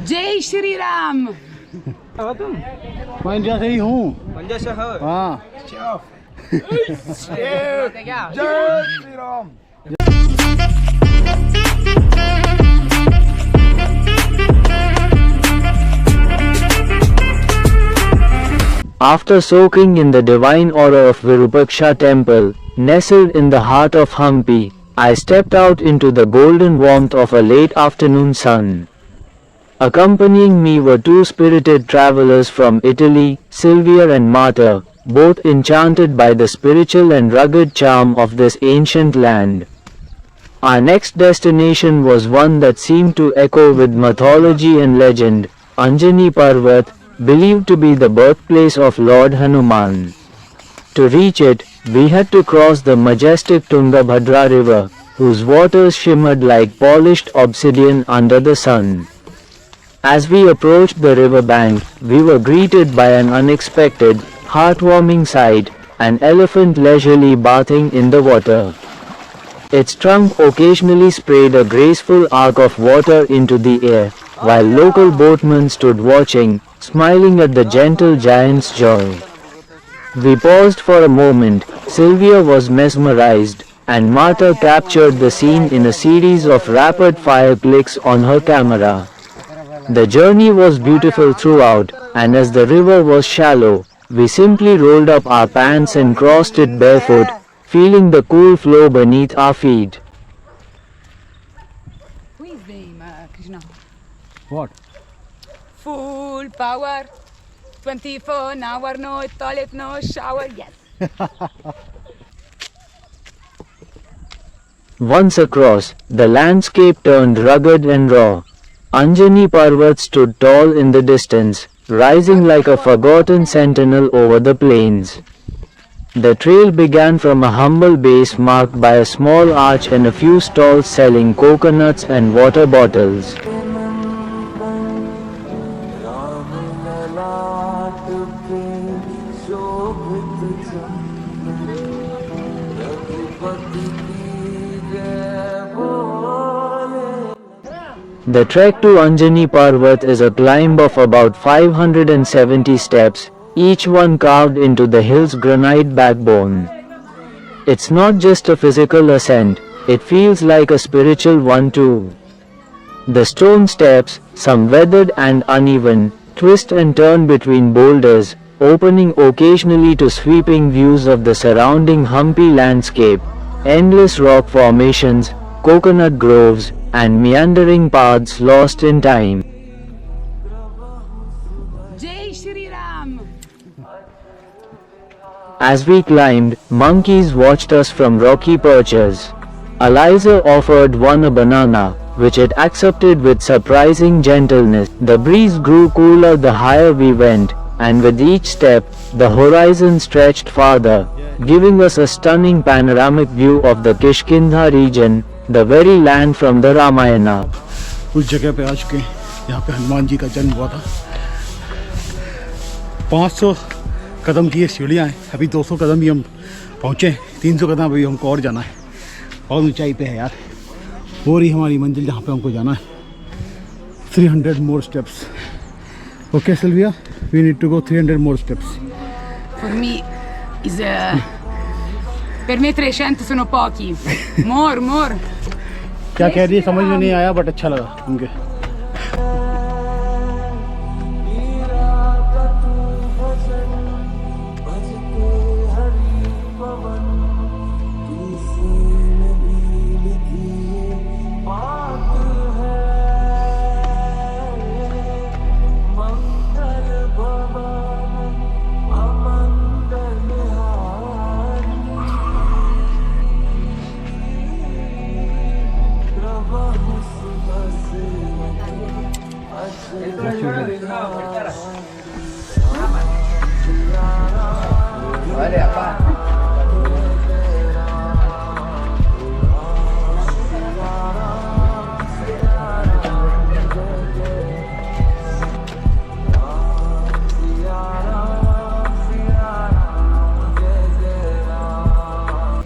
जय श्री राम। तुम पंजा से ही हूँ। पंजा से हो? हाँ। जय Shri Ram. After soaking in the divine aura of Virupaksha temple, nestled in the heart of Hampi, I stepped out into the golden warmth of a late afternoon sun. Accompanying me were two spirited travelers from Italy, Sylvia and Marta, both enchanted by the spiritual and rugged charm of this ancient land. Our next destination was one that seemed to echo with mythology and legend, Anjanadri Parvat, believed to be the birthplace of Lord Hanuman. To reach it, we had to cross the majestic Tungabhadra River, whose waters shimmered like polished obsidian under the sun. As we approached the river bank, we were greeted by an unexpected, heartwarming sight, an elephant leisurely bathing in the water. Its trunk occasionally sprayed a graceful arc of water into the air, while local boatmen stood watching, smiling at the gentle giant's joy. We paused for a moment. Sylvia was mesmerized, and Marta captured the scene in a series of rapid-fire clicks on her camera. The journey was beautiful throughout, and as the river was shallow, we simply rolled up our pants and crossed it barefoot, feeling the cool flow beneath our feet. Who is name, Krishna? What? Full power, 24 hour, no toilet, no shower, yes. Once across, the landscape turned rugged and raw. Anjanadri Parvat stood tall in the distance, rising like a forgotten sentinel over the plains. The trail began from a humble base marked by a small arch and a few stalls selling coconuts and water bottles. The trek to Anjanadri Parvat is a climb of about 570 steps, each one carved into the hill's granite backbone. It's not just a physical ascent, it feels like a spiritual one too. The stone steps, some weathered and uneven, twist and turn between boulders, opening occasionally to sweeping views of the surrounding Hampi landscape, endless rock formations, coconut groves, and meandering paths lost in time. Jai Shri Ram. As we climbed, monkeys watched us from rocky perches. Eliza offered one a banana, which it accepted with surprising gentleness. The breeze grew cooler the higher we went, and with each step, the horizon stretched farther, giving us a stunning panoramic view of the Kishkindha region, the very land from the Ramayana. उस जगह पे आ चुके हैं, यहाँ पे हनुमान जी का जन्म हुआ था। 500 कदम की ये सीढ़ियाँ हैं, अभी 200 कदम ही हम पहुँचे, 300 कदम अभी हमको और जाना है। बहुत ऊंचाई पे है यार, हो रही हमारी मंजिल जहाँ पे हमको जाना है। 300 more steps. Okay, Sylvia, we need to go 300 more steps. For me is per me 300 sono pochi. More. क्या कह रही है समझ में नहीं आया, बट अच्छा लगा उनके।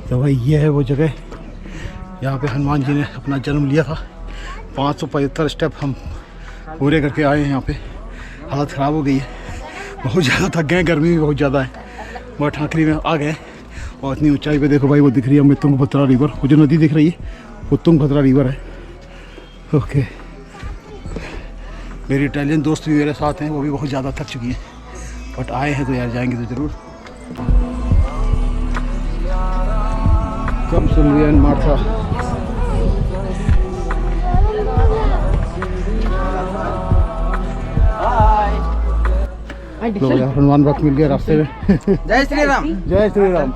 तो भाई ये है वो जगह, यहाँ पे हनुमान जी ने अपना जन्म लिया था। 575 स्टेप हम पूरे करके आए हैं यहाँ पे। हालत ख़राब हो गई है, बहुत ज़्यादा थक गए, गर्मी भी बहुत ज़्यादा है, बट आखिरी में आ गए। और इतनी ऊंचाई पे देखो भाई, वो दिख रही है हमें तुंगभद्रा रिवर, वो जो नदी दिख रही है वो तुंगभद्रा रिवर है। ओके, मेरी इटालियन दोस्त भी मेरे साथ हैं, वो भी बहुत ज़्यादा थक चुकी हैं, बट आए हैं तो यार जाएंगे तो ज़रूर। कम सिल्विया एंड मार्था। लो यार, हनुमान भक्त मिल गया रास्ते में। जय श्री राम। जय Shri Ram.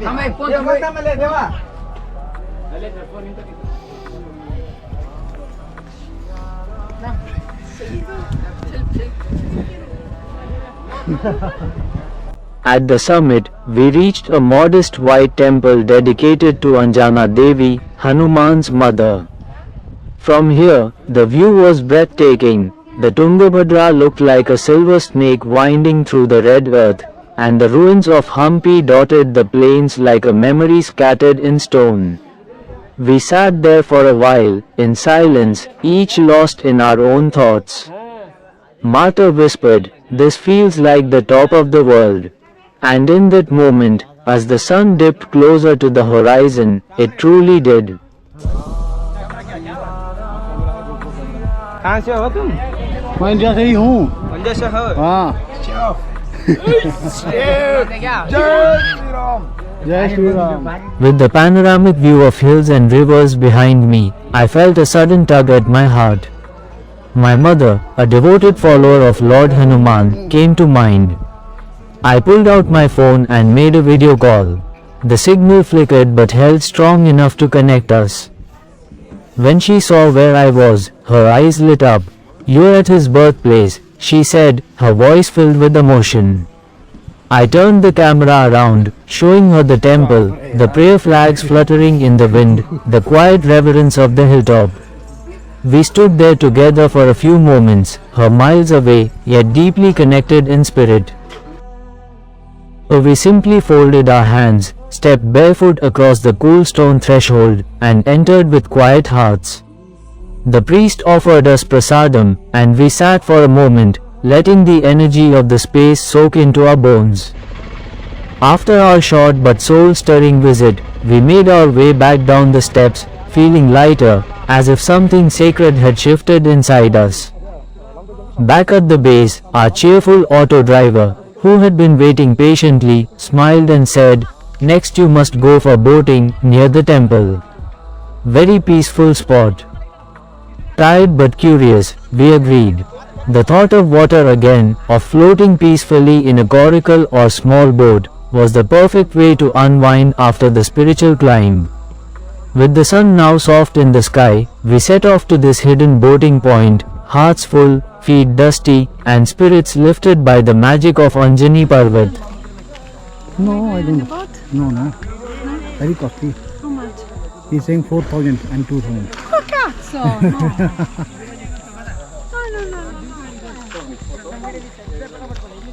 At the summit, we reached a modest white temple dedicated to Anjanadri, Hanuman's mother. From here, the view was breathtaking. The Tungabhadra looked like a silver snake winding through the red earth, and the ruins of Hampi dotted the plains like a memory scattered in stone. We sat there for a while, in silence, each lost in our own thoughts. Martha whispered, "This feels like the top of the world." And in that moment, as the sun dipped closer to the horizon, it truly did. कहाँ से हो तुम? मैं India से ही हूँ। India से हो? हाँ। जय Shri Ram. With the panoramic view of hills and rivers behind me, I felt a sudden tug at my heart. My mother, a devoted follower of Lord Hanuman, came to mind. I pulled out my phone and made a video call. The signal flickered but held strong enough to connect us. When she saw where I was, her eyes lit up. "You're at his birthplace," she said, her voice filled with emotion. I turned the camera around, showing her the temple, the prayer flags fluttering in the wind, the quiet reverence of the hilltop. We stood there together for a few moments, her miles away, yet deeply connected in spirit. We simply folded our hands, stepped barefoot across the cool stone threshold, and entered with quiet hearts. The priest offered us prasadam, and we sat for a moment, letting the energy of the space soak into our bones. After our short but soul-stirring visit, we made our way back down the steps, feeling lighter, as if something sacred had shifted inside us. Back at the base, our cheerful auto driver, who had been waiting patiently, smiled and said, "Next you must go for boating near the temple. Very peaceful spot." Tired but curious, we agreed. The thought of water again, of floating peacefully in a coracle or small boat, was the perfect way to unwind after the spiritual climb. With the sun now soft in the sky, we set off to this hidden boating point, hearts full, feet dusty, and spirits lifted by the magic of Anjanadri Parvat. No, I don't. No. Very costly. How much? He's saying 4,000 and 2,000. Oh, cazzo! No.